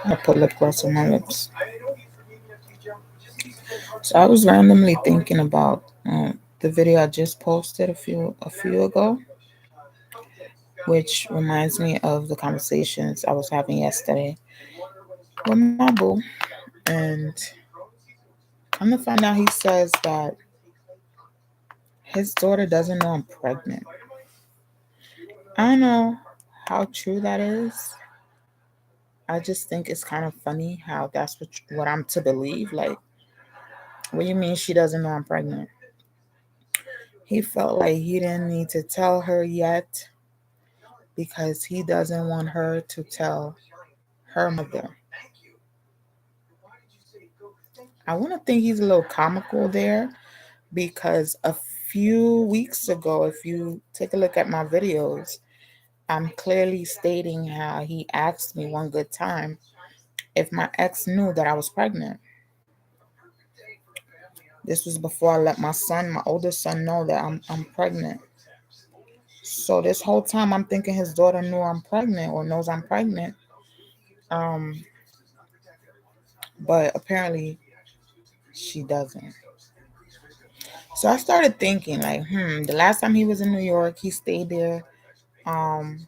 I put lip gloss on my lips. So I was randomly thinking about the video I just posted a few ago, which reminds me of the conversations I was having yesterday with my boo. And come to find out, he says that his daughter doesn't know I'm pregnant. I don't know how true that is. I just think it's kind of funny how that's what I'm to believe. Like, what do you mean she doesn't know I'm pregnant? He felt like he didn't need to tell her yet because he doesn't want her to tell her mother. I want to think he's a little comical there because a few weeks ago, if you take a look at my videos, I'm clearly stating how he asked me one good time if my ex knew that I was pregnant. This was before I let my oldest son, know that I'm pregnant. So this whole time I'm thinking his daughter knew I'm pregnant or knows I'm pregnant. Um, but apparently she doesn't. So I started thinking like, the last time he was in New York, he stayed there. Um,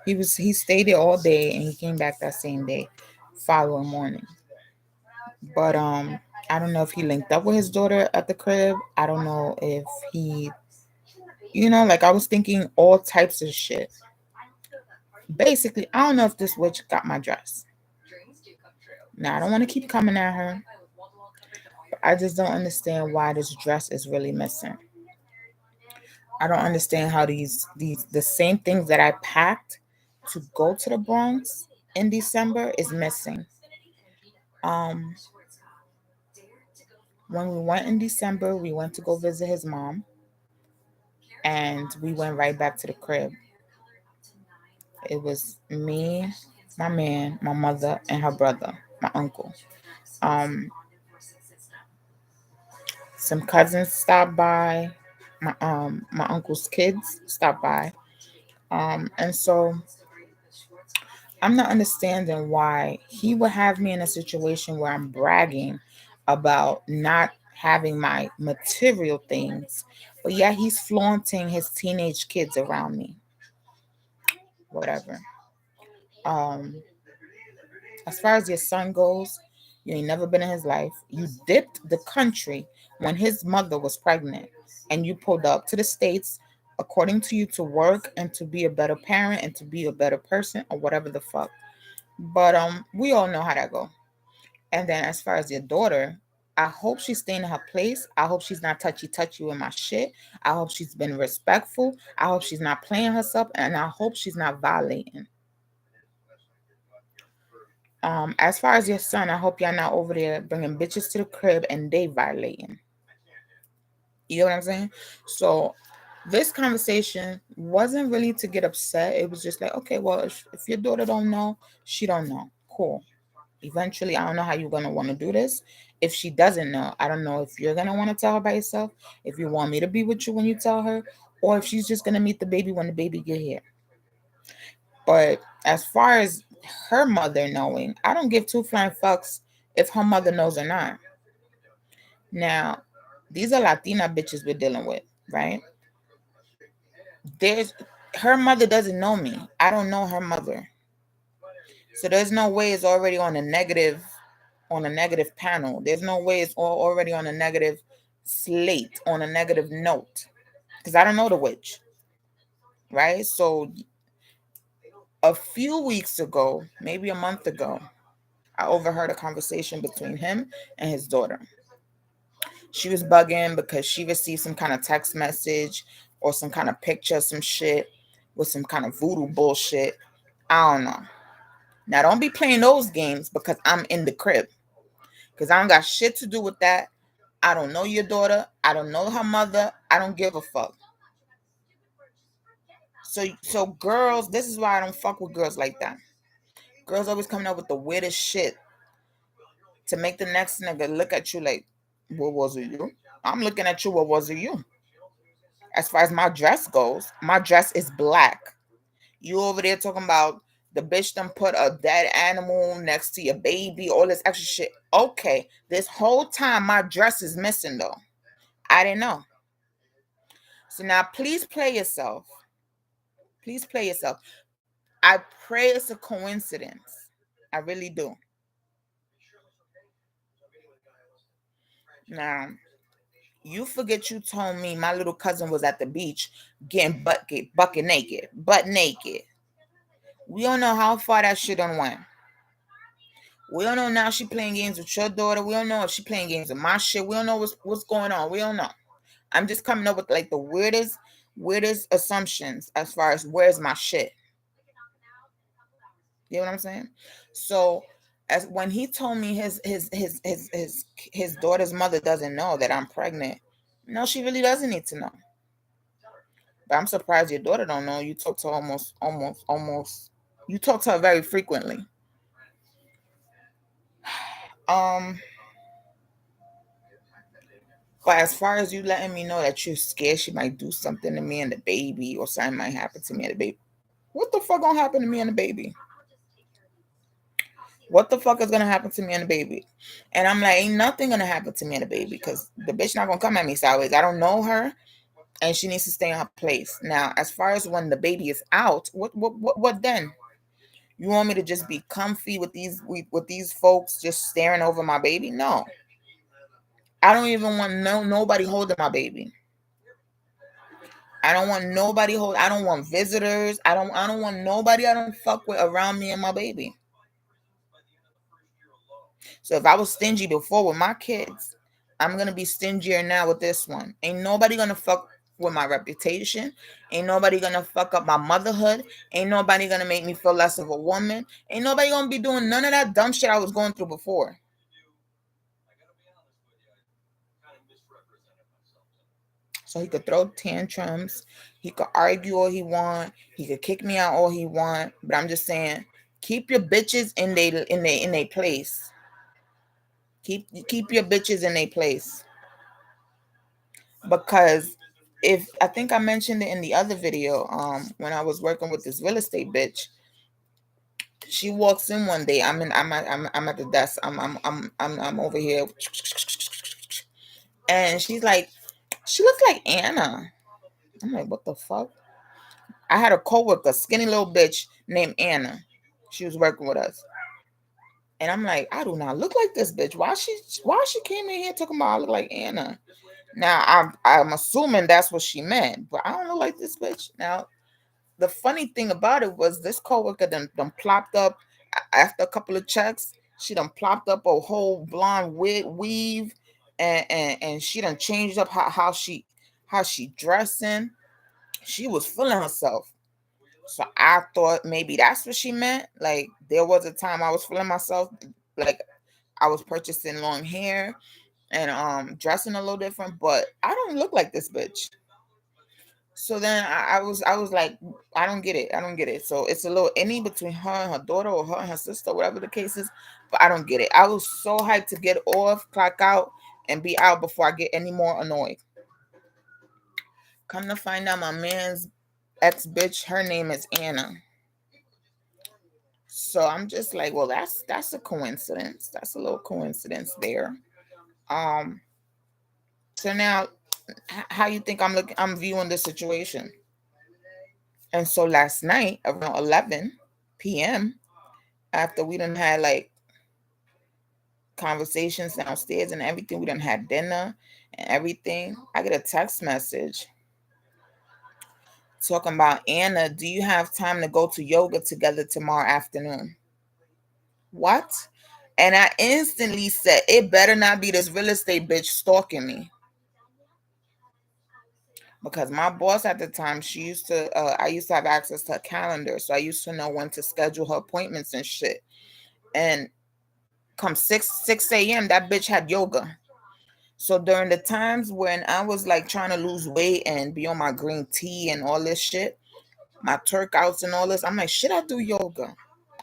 he stayed there all day and he came back that same day, following morning. But I don't know if he linked up with his daughter at the crib. I don't know if he, like I was thinking all types of shit. Basically, I don't know if this witch got my dress. Now I don't want to keep coming at her, but I just don't understand why this dress is really missing. I don't understand how these the same things that I packed to go to the Bronx in December is missing. Um, when we went in December, we went to go visit his mom, and we went right back to the crib. It was me, my man, my mother, and her brother, my uncle. Um, some cousins stopped by. My uncle's kids stopped by. And so I'm not understanding why he would have me in a situation where I'm bragging about not having my material things, but yeah, he's flaunting his teenage kids around me. Whatever. Um, as far as your son goes, you ain't never been in his life. You dipped the country when his mother was pregnant, and you pulled up to the States, according to you, to work and to be a better parent and to be a better person or whatever the fuck. But we all know how that go. And then as far as your daughter, I hope she's staying in her place. I hope she's not touchy with my shit. I hope she's been respectful. I hope she's not playing herself, and I hope she's not violating. As far as your son, I hope y'all not over there bringing bitches to the crib and they violating. You know what I'm saying? So this conversation wasn't really to get upset. It was just like, okay, well, if your daughter don't know, she don't know. Cool. Eventually, I don't know how you're gonna want to do this. If she doesn't know, I don't know if you're gonna want to tell her by yourself, if you want me to be with you when you tell her, or if she's just gonna meet the baby when the baby get here. But as far as her mother knowing, I don't give two flying fucks if her mother knows or not. Now, these are Latina bitches we're dealing with, right? There's Her mother doesn't know me. I don't know her mother. So there's no way it's already on a negative panel. There's no way it's already on a negative slate, on a negative note. Because I don't know the witch. Right? So a few weeks ago, maybe a month ago, I overheard a conversation between him and his daughter. She was bugging because she received some kind of text message or some kind of picture, some shit with some kind of voodoo bullshit. I don't know. Now, don't be playing those games because I'm in the crib. Because I don't got shit to do with that. I don't know your daughter. I don't know her mother. I don't give a fuck. So girls, this is why I don't fuck with girls like that. Girls always coming up with the weirdest shit to make the next nigga look at you like, what was it you? I'm looking at you, what was it you? As far as my dress goes, my dress is black. You over there talking about the bitch done put a dead animal next to your baby, all this extra shit. Okay, this whole time my dress is missing though. I didn't know. So now please play yourself. Please play yourself. I pray it's a coincidence. I really do. Now, you forget you told me my little cousin was at the beach getting bucket naked, butt naked. We don't know how far that shit done went. We don't know now she playing games with your daughter. We don't know if she playing games with my shit. We don't know what's going on. We don't know. I'm just coming up with like the weirdest assumptions as far as where's my shit. You know what I'm saying? So as when he told me his daughter's mother doesn't know that I'm pregnant. No, she really doesn't need to know. But I'm surprised your daughter don't know. You talk to her almost. You talk to her very frequently. Um, but as far as you letting me know that you're scared she might do something to me and the baby, or something might happen to me and the baby, what the fuck gonna happen to me and the baby? What the fuck is gonna happen to me and the baby? And I'm like, ain't nothing gonna happen to me and the baby because the bitch not gonna come at me sideways. I don't know her, and she needs to stay in her place. Now, as far as when the baby is out, what then? You want me to just be comfy with these folks just staring over my baby? No. I don't even want nobody holding my baby. I don't want nobody I don't want visitors. I don't want nobody I don't fuck with around me and my baby. So if I was stingy before with my kids, I'm gonna be stingier now with this one. Ain't nobody gonna fuck with my reputation. Ain't nobody gonna fuck up my motherhood. Ain't nobody gonna make me feel less of a woman. Ain't nobody gonna be doing none of that dumb shit I was going through before. So he could throw tantrums, he could argue all he want, he could kick me out all he want. But I'm just saying, keep your bitches in they place. Keep your bitches in their place. Because if I think I mentioned it in the other video, when I was working with this real estate bitch, she walks in one day. I'm at the desk. I'm over here, and she's like, she looks like Anna. I'm like, what the fuck? I had a coworker, skinny little bitch named Anna. She was working with us. And I'm like, I do not look like this bitch. Why she came in here talking about I look like Anna? Now I'm assuming that's what she meant, but I don't look like this bitch. Now the funny thing about it was this coworker done plopped up after a couple of checks. She done plopped up a whole blonde weave, and she done changed up how she dressing. She was feeling herself. So I thought maybe that's what she meant. Like there was a time I was feeling myself, like I was purchasing long hair and dressing a little different, but I don't look like this bitch. So then I was like, I don't get it. I don't get it. So it's a little any between her and her daughter or her and her sister, whatever the case is. But I don't get it. I was so hyped to get off, clock out, and be out before I get any more annoyed. Come to find out my man's ex bitch, her name is Anna. So I'm just like, well, that's a coincidence. That's a little coincidence there. Um, so now how you think I'm viewing the situation? And so last night around 11 p.m., after we done had like conversations downstairs and everything, we done had dinner and everything, I get a text message talking about, Anna, do you have time to go to yoga together tomorrow afternoon? What? And I instantly said, it better not be this real estate bitch stalking me. Because my boss at the time, I used to have access to a calendar. So I used to know when to schedule her appointments and shit. And come 6 a.m., that bitch had yoga. So during the times when I was like trying to lose weight and be on my green tea and all this shit, my Turk outs and all this, I'm like, should I do yoga?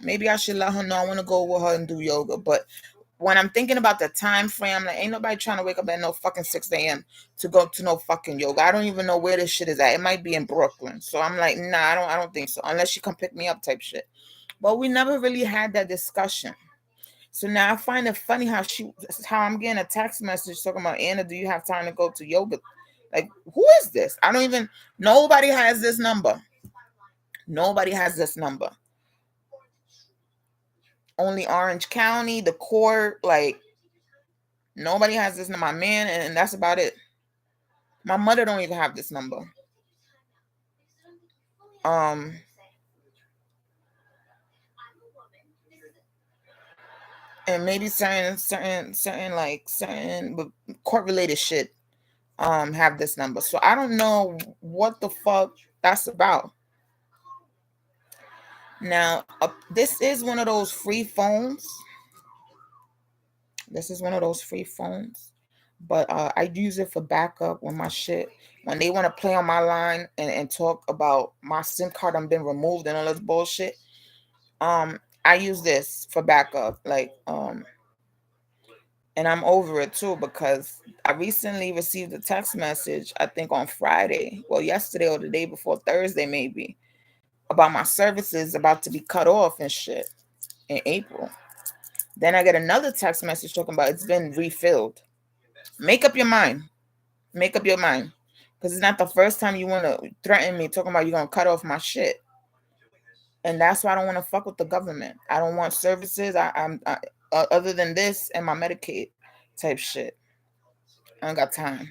Maybe I should let her know I want to go with her and do yoga. But when I'm thinking about the time frame, like ain't nobody trying to wake up at no fucking 6 a.m. to go to no fucking yoga. I don't even know where this shit is at. It might be in Brooklyn. So I'm like, nah, I don't think so. Unless she come pick me up type shit. But we never really had that discussion. So now I find it funny how I'm getting a text message talking about, Anna, do you have time to go to yoga? Like, who is this? I don't even, nobody has this number. Nobody has this number. Only Orange County, the court, like nobody has this number. My man, and that's about it. My mother don't even have this number. Um and maybe certain court related shit have this number. So I don't know what the fuck that's about. Now, this is one of those free phones. This is one of those free phones. But I use it for backup when my shit, when they want to play on my line and talk about my SIM card I'm been removed and all this bullshit. I use this for backup. And I'm over it too because I recently received a text message, I think on Friday, well, yesterday or the day before, Thursday maybe, about my services about to be cut off and shit in April. Then I get another text message talking about it's been refilled. Make up your mind. Make up your mind. Because it's not the first time you want to threaten me talking about you're going to cut off my shit. And that's why I don't want to fuck with the government. I don't want services. Other than this and my Medicaid type shit. I don't got time.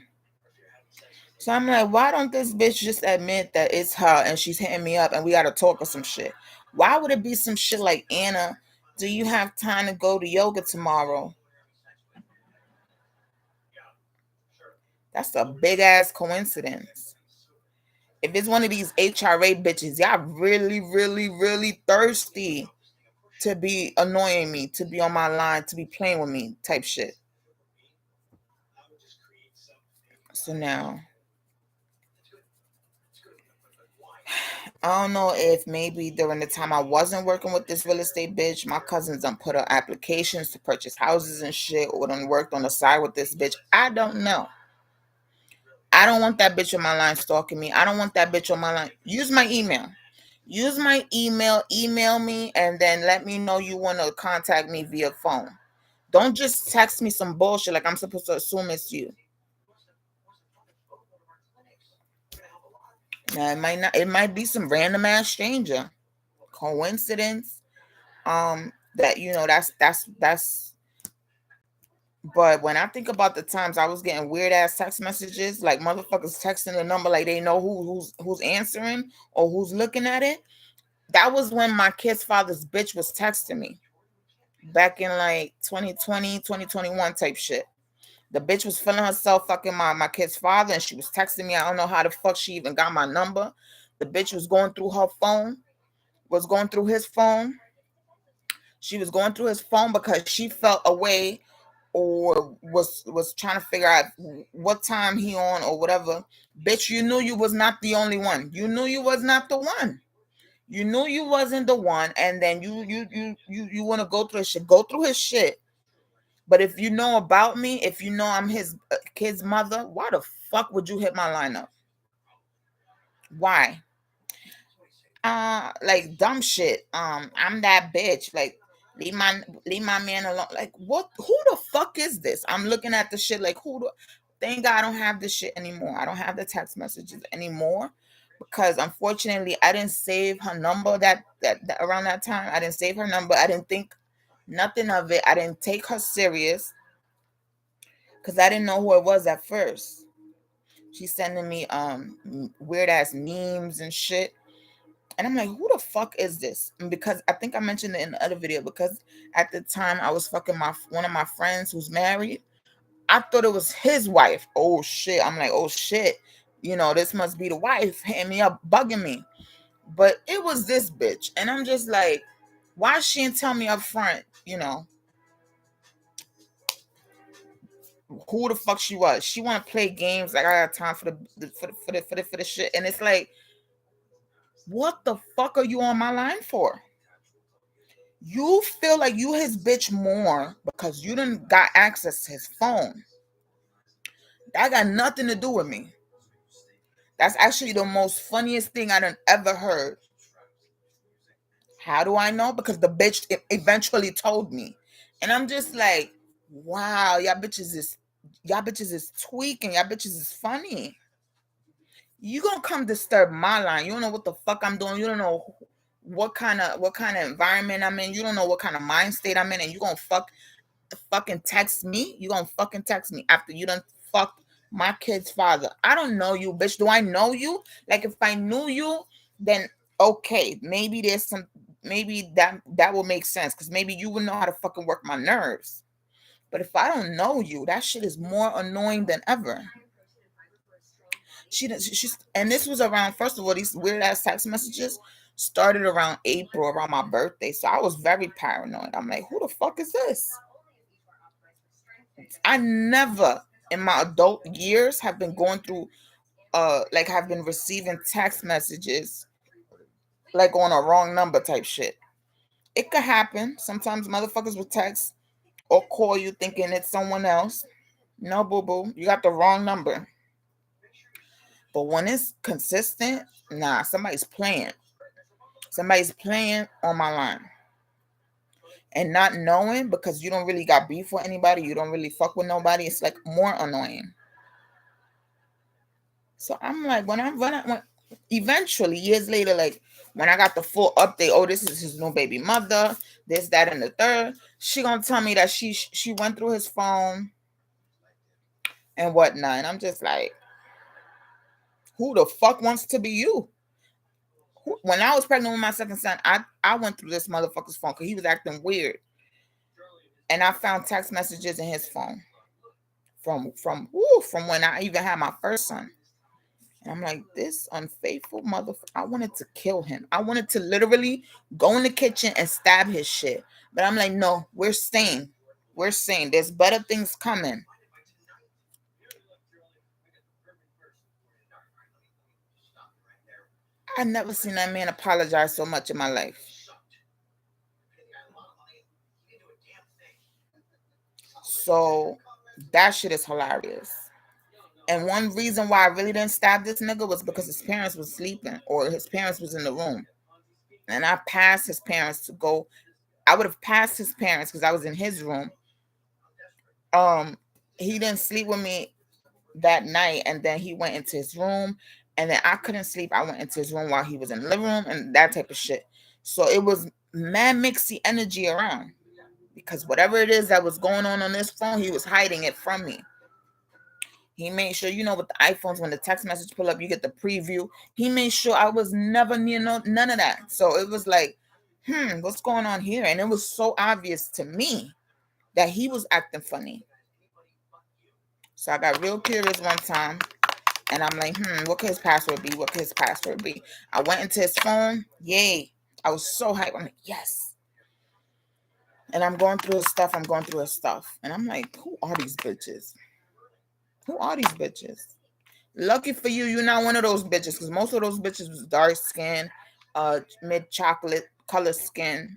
So I'm like, why don't this bitch just admit that it's her and she's hitting me up and we got to talk or some shit? Why would it be some shit like, Anna, do you have time to go to yoga tomorrow? That's a big ass coincidence. If it's one of these HRA bitches, y'all really, really, really thirsty to be annoying me, to be on my line, to be playing with me type shit. So now, I don't know if maybe during the time I wasn't working with this real estate bitch, my cousins done put up applications to purchase houses and shit, or done worked on the side with this bitch. I don't know. I don't want that bitch on my line stalking me. I don't want that bitch on my line. Use my email. Use my email. Email me and then let me know you want to contact me via phone. Don't just text me some bullshit like I'm supposed to assume it's you. Now it might not. It might be some random ass stranger. Coincidence. That that's. But when I think about the times I was getting weird ass text messages, like motherfuckers texting the number like they know who's answering or who's looking at it, that was when my kid's father's bitch was texting me back in like 2020, 2021 type shit. The bitch was feeling herself fucking my kid's father and she was texting me. I don't know how the fuck she even got my number. The bitch was going through her phone, was going through his phone. She was going through his phone because she felt away or was trying to figure out what time he on or whatever. Bitch, you knew you was not the only one. You knew you was not the one. You knew you wasn't the one, and then you want to go through his shit. Go through his shit. But if you know about me, if you know I'm his kid's mother, why the fuck would you hit my lineup? Why? Like dumb shit. I'm that bitch. Like leave my man alone. Like what? Who the fuck is this? I'm looking at the shit like who the. Thank God I don't have this shit anymore. I don't have the text messages anymore because unfortunately I didn't save her number that around that time. I didn't save her number. I didn't think nothing of it. I didn't take her serious because I didn't know who it was at first. She's sending me weird ass memes and shit. And I'm like, who the fuck is this? And because I think I mentioned it in the other video, because at the time I was fucking one of my friends who's married. I thought it was his wife. Oh shit. I'm like, oh shit. This must be the wife hitting me up, bugging me. But it was this bitch. And I'm just like, why she didn't tell me up front, who the fuck she was? She want to play games like I got time for the shit. And it's like, what the fuck are you on my line for? You feel like you his bitch more because you didn't got access to his phone. That got nothing to do with me. That's actually the most funniest thing I done ever heard. How do I know? Because the bitch eventually told me. And I'm just like, wow, y'all bitches is tweaking. Y'all bitches is funny. You gonna come disturb my line. You don't know what the fuck I'm doing. You don't know what kind of environment I'm in. You don't know what kind of mind state I'm in, and you gonna fucking text me. You gonna fucking text me after you done fucked my kid's father. I don't know you, bitch. Do I know you? Like if I knew you, then okay, maybe that will make sense because maybe you would know how to fucking work my nerves. But if I don't know you, that shit is more annoying than ever. She's and this was around, first of all, these weird ass text messages started around April, around my birthday. So I was very paranoid. I'm like, who the fuck is this? I never in my adult years have been going through like have been receiving text messages like on a wrong number type shit. It could happen. Sometimes motherfuckers will text or call you thinking it's someone else. No, boo boo, you got the wrong number. But when it's consistent, nah, somebody's playing. Somebody's playing on my line. And not knowing because you don't really got beef with anybody, you don't really fuck with nobody, it's like more annoying. So I'm like, when eventually years later, like when I got the full update, oh, this is his new baby mother, this, that, and the third, she gonna tell me that she went through his phone and whatnot. And I'm just like, who the fuck wants to be you? When I was pregnant with my second son, I went through this motherfucker's phone because he was acting weird. And I found text messages in his phone from when I even had my first son. And I'm like, this unfaithful motherfucker. I wanted to kill him. I wanted to literally go in the kitchen and stab his shit. But I'm like, no, we're sane. We're sane. There's better things coming. I never seen that man apologize so much in my life. So that shit is hilarious. And one reason why I really didn't stab this nigga was because his parents was sleeping or his parents was in the room. And I passed his parents to go. I would have passed his parents because I was in his room. Um, he didn't sleep with me that night, and then he went into his room, and then I couldn't sleep. I went into his room while he was in the living room and that type of shit. So it was mad mixy energy around because whatever it is that was going on this phone, he was hiding it from me. He made sure, with the iPhones, when the text message pull up, you get the preview. He made sure I was never near none of that. So it was like, what's going on here? And it was so obvious to me that he was acting funny. So I got real curious one time. And I'm like, what could his password be? What could his password be? I went into his phone. Yay. I was so hyped. I'm like, yes. And I'm going through his stuff. And I'm like, who are these bitches? Who are these bitches? Lucky for you, you're not one of those bitches. Because most of those bitches was dark skin, mid chocolate color skin.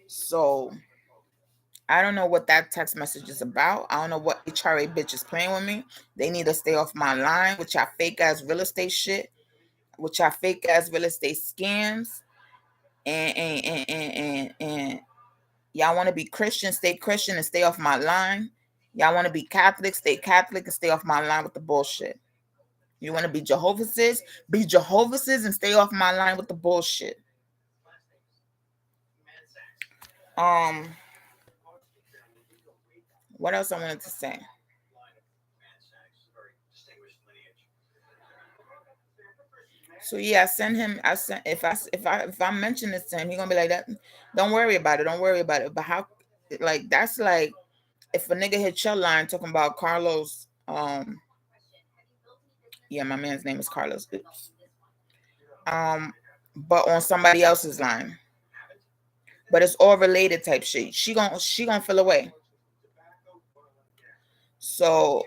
So I don't know what that text message is about. I don't know what HRA bitch is playing with me. They need to stay off my line with y'all fake ass real estate shit, with y'all fake ass real estate scams. And y'all want to be Christian and stay off my line. Y'all want to be Catholic, stay Catholic and stay off my line with the bullshit. You want to be Jehovah's, be Jehovah's and stay off my line with the bullshit. Um, what else I wanted to say? So yeah, I send him. I sent if I mention this to him, he gonna be like that. Don't worry about it. Don't worry about it. But how? Like that's like if a nigga hit your line talking about Carlos. Yeah, my man's name is Carlos. Oops. But on somebody else's line. But it's all related type shit. She gonna feel away. So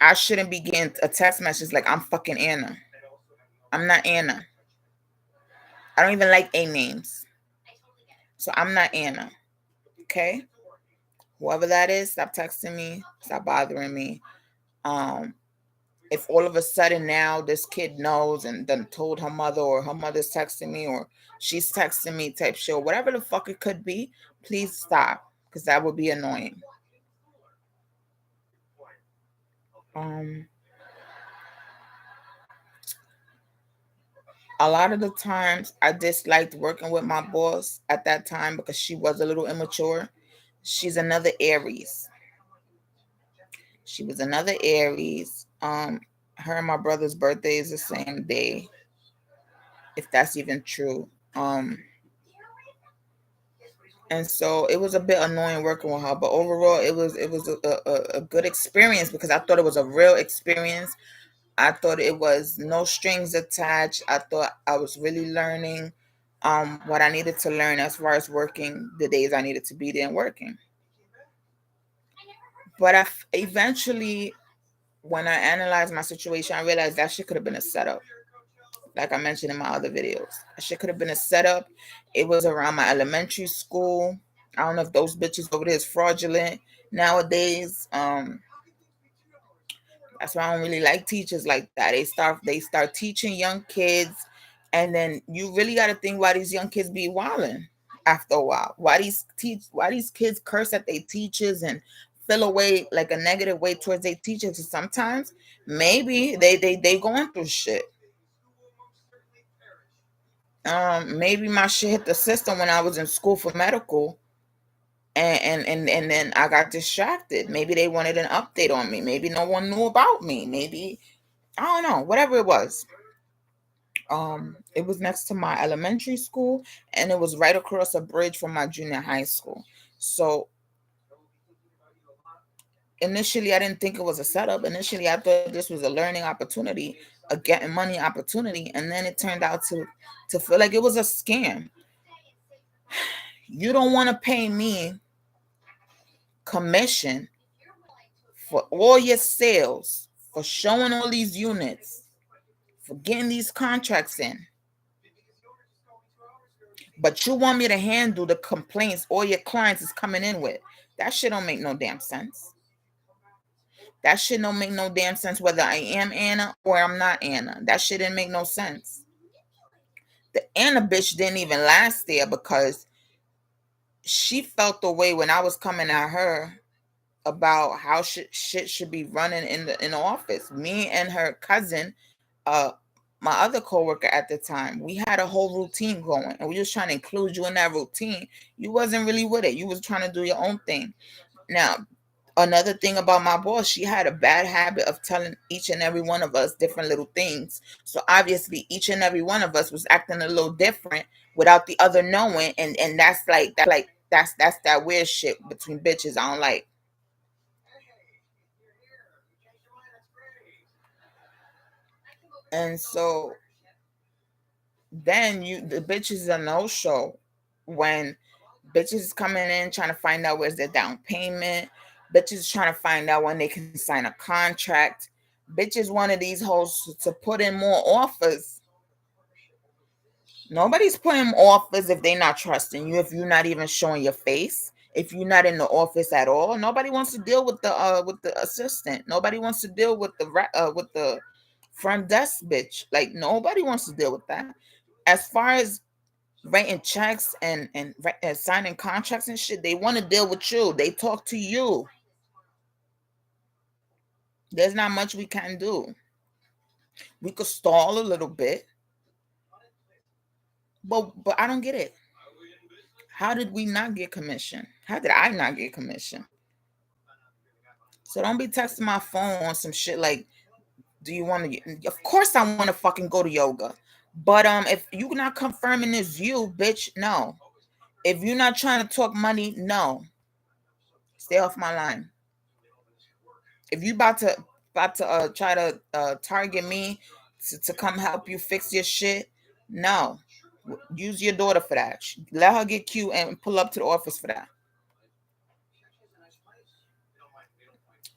I shouldn't be getting a text message like I'm fucking Anna. I'm not Anna. I don't even like A names. So I'm not Anna. Okay? Whoever that is, stop texting me. Stop bothering me. Um, if all of a sudden now this kid knows and then told her mother, or her mother's texting me, or she's texting me type shit, or whatever the fuck it could be, please stop. Because that would be annoying. Um a lot of the times I disliked working with my boss at that time because she was a little immature. She's another Aries. She was another Aries. Her and my brother's birthday is the same day, if that's even true. And so it was a bit annoying working with her, but overall it was a good experience because I thought it was a real experience. I thought it was no strings attached. I thought I was really learning what I needed to learn as far as working the days I needed to be there and working. But eventually, when I analyzed my situation, I realized that shit could have been a setup. Like I mentioned in my other videos, that shit could have been a setup. It was around my elementary school. I don't know if those bitches over there is fraudulent nowadays. That's why I don't really like teachers like that. They start teaching young kids, and then you really got to think why these young kids be wilding after a while. Why these kids curse at their teachers and feel away like a negative way towards their teachers. So sometimes maybe they going through shit. Maybe my shit hit the system when I was in school for medical, and then I got distracted. Maybe they wanted an update on me. Maybe no one knew about me. Maybe I don't know. Whatever it was. It was next to my elementary school, and it was right across a bridge from my junior high school. So initially, I didn't think it was a setup. Initially, I thought this was a learning opportunity, a getting money opportunity, and then it turned out to feel like it was a scam. You don't want to pay me commission for all your sales, for showing all these units, for getting these contracts in. But you want me to handle the complaints all your clients is coming in with. That shit don't make no damn sense. That shit don't make no damn sense whether I am Anna or I'm not Anna. That shit didn't make no sense. The Anna bitch didn't even last there because she felt the way when I was coming at her about how shit should be running in the office. Me and her cousin, uh, my other coworker at the time, we had a whole routine going, and we was trying to include you in that routine. You wasn't really with it. You was trying to do your own thing. Now, another thing about my boss, she had a bad habit of telling each and every one of us different little things. So obviously, each and every one of us was acting a little different without the other knowing, and that's that weird shit between bitches. I don't like. And so then the bitches a no show when bitches is coming in trying to find out where's their down payment. Bitches trying to find out when they can sign a contract. Bitches one of these hoes to put in more offers. Nobody's putting offers if they're not trusting you, if you're not even showing your face, if you're not in the office at all. Nobody wants to deal with the assistant. Nobody wants to deal with the front desk bitch. Like nobody wants to deal with that. As far as writing checks and signing contracts and shit, they want to deal with you. They talk to you. There's not much we can do. We could stall a little bit, but I don't get it. How did we not get commission? How did I not get commission? So don't be texting my phone on some shit like, do you want to? Of course I want to fucking go to yoga, but if you're not confirming it's you, bitch, no. If you're not trying to talk money, no. Stay off my line. If you about to try to target me to come help you fix your shit, no. Use your daughter for that. Let her get cute and pull up to the office for that.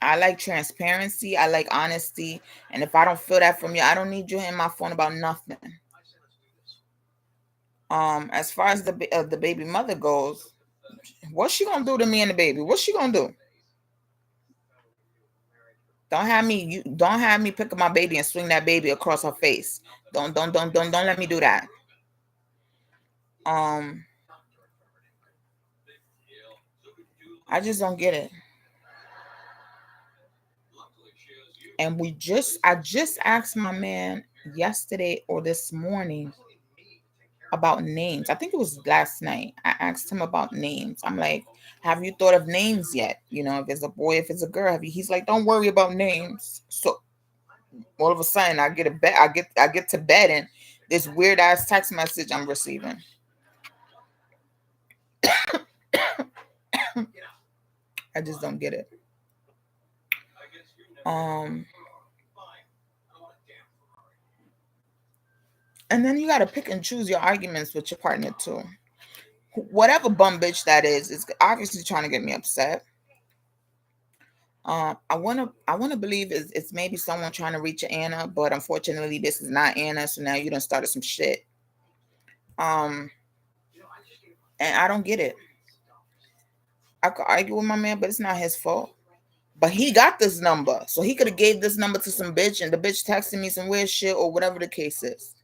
I like transparency. I like honesty. And if I don't feel that from you, I don't need you in my phone about nothing. As far as the baby mother goes, what's she gonna do to me and the baby? What's she gonna do? Don't have me pick up my baby and swing that baby across her face. Don't let me do that. Um, I just don't get it. And I just asked my man yesterday or this morning about names. I think it was last night. I asked him about names. I'm like, have you thought of names yet? You know, if it's a boy, if it's a girl. He's like, don't worry about names. So all of a sudden, I get to bed, and this weird ass text message I'm receiving. I just don't get it. Um, and then you got to pick and choose your arguments with your partner too. Whatever bum bitch that is obviously trying to get me upset. I wanna believe it's maybe someone trying to reach Anna, but unfortunately this is not Anna. So now you done started some shit. Um, and I don't get it. I could argue with my man, but it's not his fault. But he got this number, so he could have gave this number to some bitch, and the bitch texting me some weird shit or whatever the case is.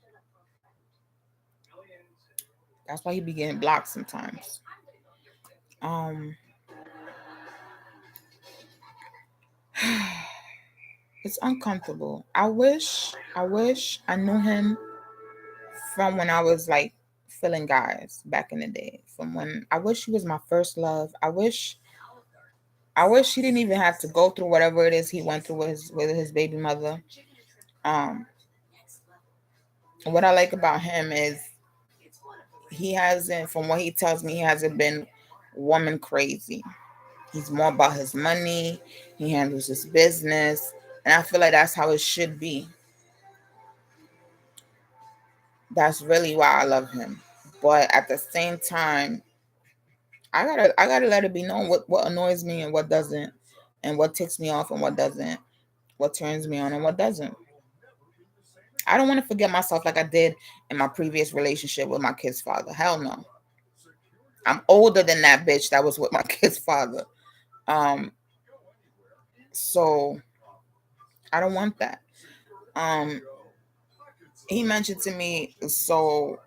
That's why he be getting blocked sometimes. Um, it's uncomfortable. I wish I knew him from when I was like feeling guys back in the day. From when I wish he was my first love. I wish he didn't even have to go through whatever it is he went through with his baby mother. Um, what I like about him is he hasn't, from what he tells me, he hasn't been woman crazy. He's more about his money. He handles his business, and I feel like that's how it should be. That's really why I love him. But at the same time, I gotta let it be known what annoys me and what doesn't, and what ticks me off and what doesn't, what turns me on and what doesn't. I don't want to forget myself like I did in my previous relationship with my kid's father. Hell no. I'm older than that bitch that was with my kid's father. Um, so I don't want that. Um, he mentioned to me, so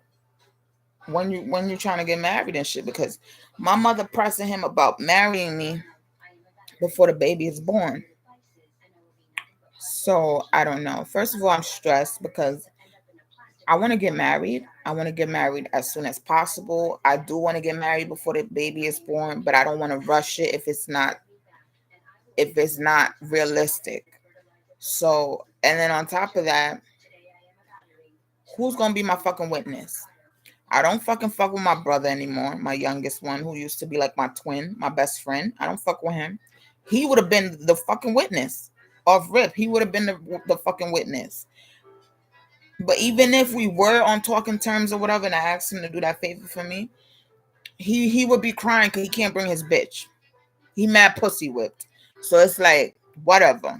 when you're trying to get married and shit, because my mother pressing him about marrying me before the baby is born. So I don't know. First of all, I'm stressed because I want to get married. I want to get married as soon as possible. I do want to get married before the baby is born, but I don't want to rush it if it's not realistic. So, and then on top of that, who's gonna be my fucking witness? I don't fuck with my brother anymore, my youngest one, who used to be like my twin, my best friend. I don't fuck with him. He would have been the fucking witness off rip. He would have been the fucking witness. But even if we were on talking terms or whatever, and I asked him to do that favor for me, he would be crying because he can't bring his bitch. He mad pussy whipped. So it's like whatever.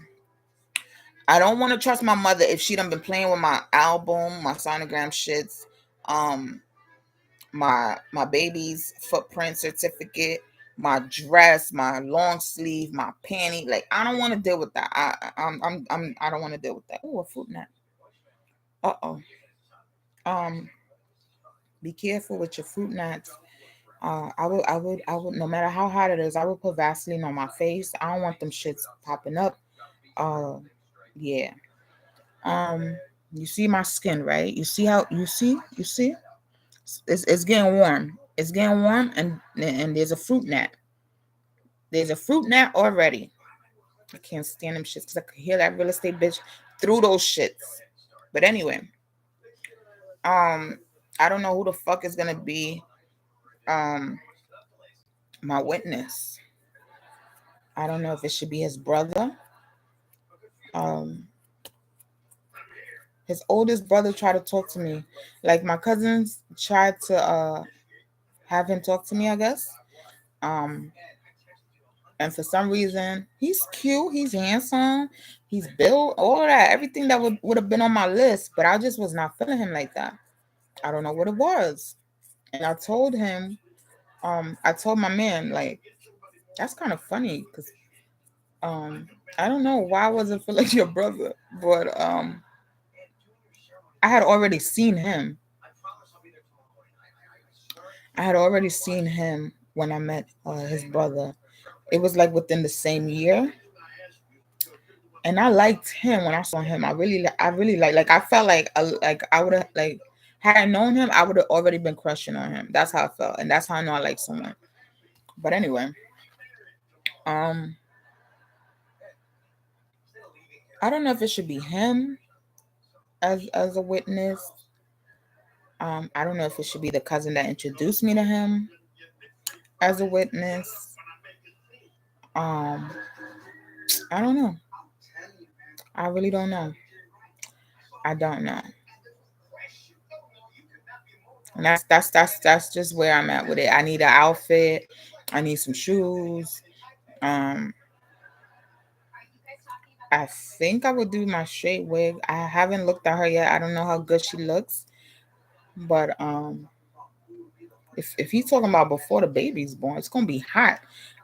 I don't want to trust my mother if she done been playing with my album, my sonogram shits, um, my baby's footprint certificate, my dress, my long sleeve, my panty. Like I don't want to deal with that. I don't want to deal with that. Oh, a food nap. Uh-oh. Um, be careful with your fruit nuts. I would, no matter how hot it is, I would put Vaseline on my face. I don't want them shits popping up. Uh, yeah. Um, you see my skin, right? You see how you see? It's getting warm. It's getting warm, and there's a fruit gnat. There's a fruit gnat already. I can't stand them shits because I could hear that real estate bitch through those shits. But anyway, um, I don't know who the fuck is gonna be um my witness. I don't know if it should be his brother. Um, his oldest brother tried to talk to me. Like my cousins tried to have him talk to me, I guess. Um, And for some reason, he's cute, he's handsome, he's built, all of that, everything that would have been on my list, but I just was not feeling him like that. I don't know what it was. And I told him, I told my man, like, that's kind of funny because um I don't know why I wasn't feeling your brother, but I had already seen him. I had already seen him when I met his brother. It was like within the same year, and I liked him when I saw him. I really like I felt like I would have like had I known him, I would have already been crushing on him. That's how I felt, and that's how I know I like someone. But anyway, um, I don't know if it should be him as a witness. I don't know if it should be the cousin that introduced me to him as a witness. Um, I don't know. I really don't know. I don't know. And that's just where I'm at with it. I need an outfit. I need some shoes. Um, I think I would do my straight wig. I haven't looked at her yet. I don't know how good she looks, but if he's talking about before the baby's born, it's gonna be hot,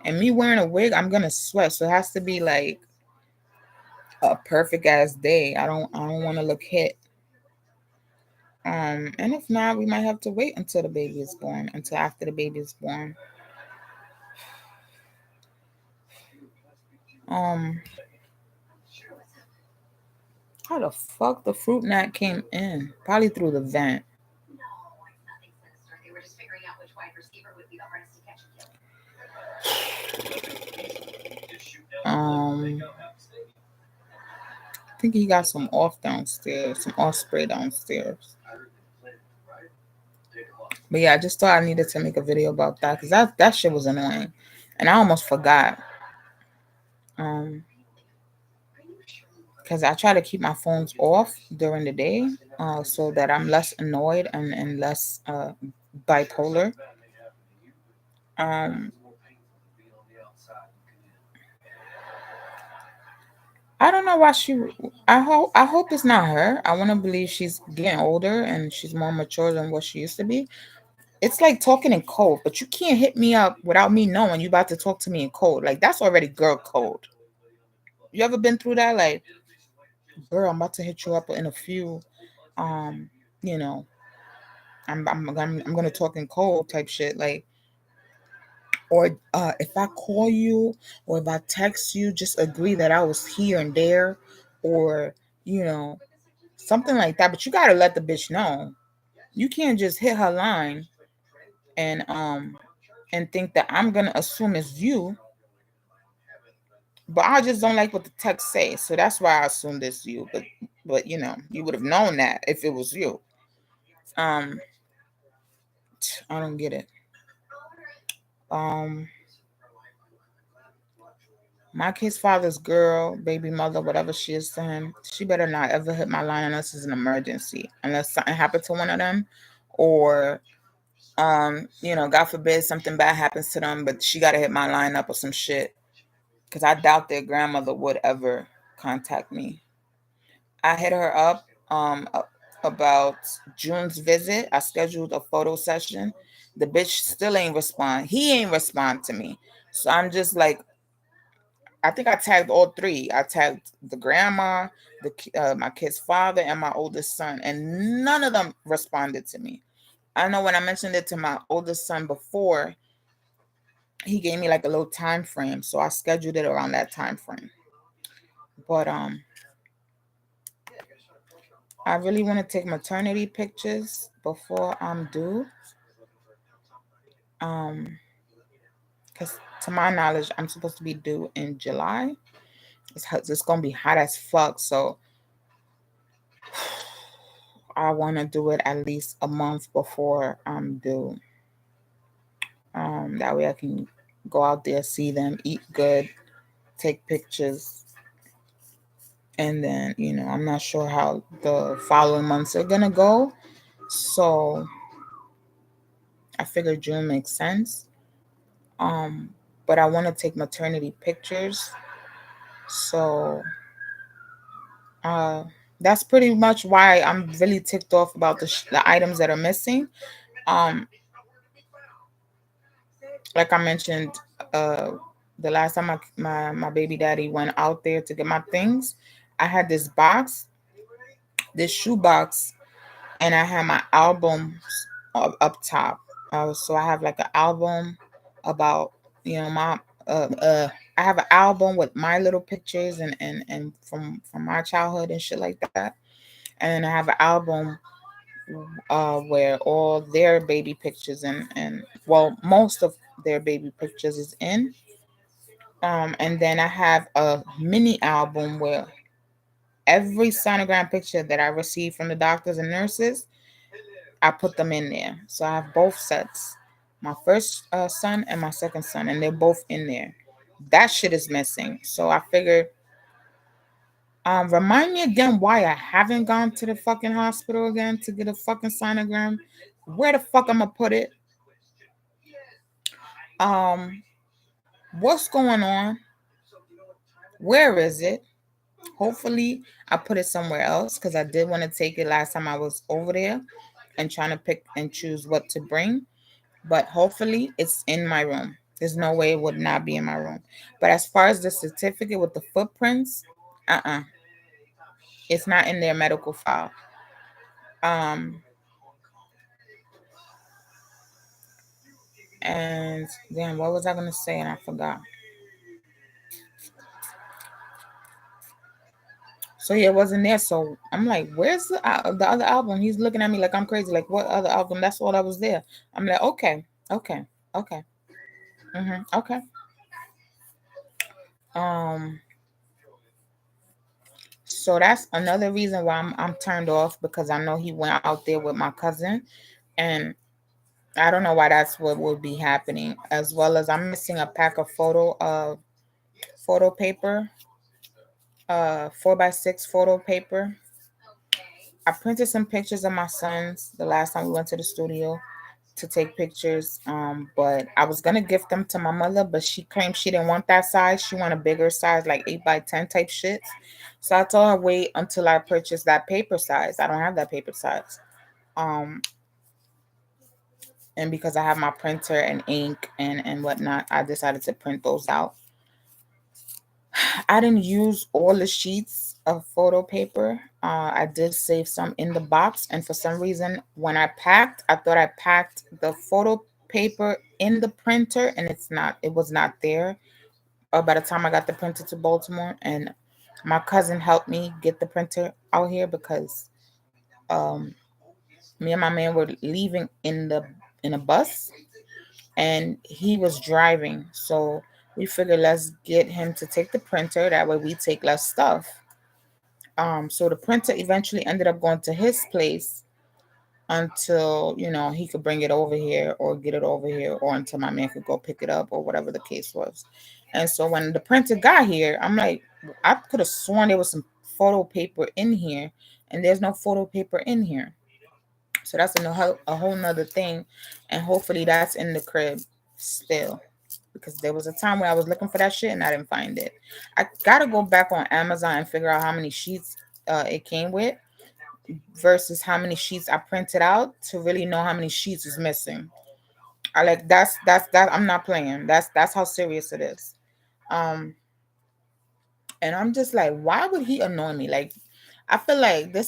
and me wearing a wig, I'm gonna sweat. So it has to be like a perfect ass day. I don't want to look hit. And if not, we might have to wait until the baby is born, until after the baby is born. Um, how the fuck the fruit gnat came in? Probably through the vent. I think he got some off downstairs, some off spray downstairs. But yeah, I just thought I needed to make a video about that because that shit was annoying, and I almost forgot. Um, because I try to keep my phones off during the day, so that I'm less annoyed and less bipolar. Um, I don't know why she. I hope it's not her. I want to believe she's getting older and she's more mature than what she used to be. It's like talking in code, but you can't hit me up without me knowing you about to talk to me in code. Like that's already girl code. You ever been through that? Like, girl, I'm about to hit you up in a few. Um, you know, I'm gonna talk in code type shit. Like, or if I call you or if I text you, just agree that I was here and there, or you know, something like that. But you gotta let the bitch know. You can't just hit her line and think that I'm gonna assume it's you. But I just don't like what the text say, so that's why I assumed it's you. But you would have known that if it was you. Um, I don't get it. Um, my kid's father's girl, baby mother, whatever she is to him, she better not ever hit my line unless it's an emergency, unless something happened to one of them, or God forbid something bad happens to them, but she gotta hit my line up or some shit. Because I doubt their grandmother would ever contact me. I hit her up about June's visit. I scheduled a photo session. The bitch still ain't respond. He ain't respond to me. So I'm just like, I think I tagged all three. I tagged the grandma, my kid's father, and my oldest son, and none of them responded to me. I know when I mentioned it to my oldest son before, he gave me like a little time frame, so I scheduled it around that time frame. But I really want to take maternity pictures before I'm due. Because to my knowledge, I'm supposed to be due in July. It's gonna be hot as fuck, so I want to do it at least a month before I'm due. That way I can go out there, see them, eat good, take pictures, and then I'm not sure how the following months are gonna go. So I figured June makes sense. Um, but I want to take maternity pictures. So uh, that's pretty much why I'm really ticked off about the items that are missing. Um, like I mentioned, uh, the last time my baby daddy went out there to get my things, I had this box, this shoe box, and I had my albums up top. So I have like an album about my uh, uh I have an album with my little pictures and from my childhood and shit like that, and then I have an album where all their baby pictures and well, most of their baby pictures is in. And then I have a mini album where every sonogram picture that I received from the doctors and nurses, I put them in there. So I have both sets, my first son and my second son, and they're both in there. That shit is missing. So I figured, remind me again why I haven't gone to the fucking hospital again to get a fucking sonogram. Where the fuck I'm gonna put it? Um, what's going on? Where is it? Hopefully, I put it somewhere else because I did want to take it last time I was over there and trying to pick and choose what to bring. But hopefully, it's in my room. There's no way it would not be in my room. But as far as the certificate with the footprints, it's not in their medical file. Um, and then what was I gonna say? And I forgot. So yeah, it wasn't there. So I'm like, where's the other album? He's looking at me like I'm crazy. Like, what other album? That's all that was there. I'm like, okay, okay, okay, okay. Um, so that's another reason why I'm turned off, because I know he went out there with my cousin, and I don't know why that's what would be happening. As well as I'm missing a pack of photo paper, 4x6 photo paper. I printed some pictures of my sons the last time we went to the studio to take pictures. But I was gonna gift them to my mother, but she claimed she didn't want that size. She wanted a bigger size, like 8x10 type shit. So I told her wait until I purchase that paper size. I don't have that paper size. Um, and because I have my printer and ink and whatnot, I decided to print those out. I didn't use all the sheets of photo paper. I did save some in the box, and for some reason, when I packed, I thought I packed the photo paper in the printer, and it's not. It was not there. By the time I got the printer to Baltimore, and my cousin helped me get the printer out here because um, me and my man were leaving in a bus, and he was driving. So we figured let's get him to take the printer. That way we take less stuff. So the printer eventually ended up going to his place until, he could bring it over here or get it over here, or until my man could go pick it up, or whatever the case was. And so when the printer got here, I'm like, I could have sworn there was some photo paper in here, and there's no photo paper in here. So that's a whole nother thing. And hopefully that's in the crib still. Because there was a time where I was looking for that shit and I didn't find it. I gotta go back on Amazon and figure out how many sheets it came with versus how many sheets I printed out to really know how many sheets is missing. I like that I'm not playing. That's how serious it is. Um and I'm just like, why would he annoy me? Like, I feel like this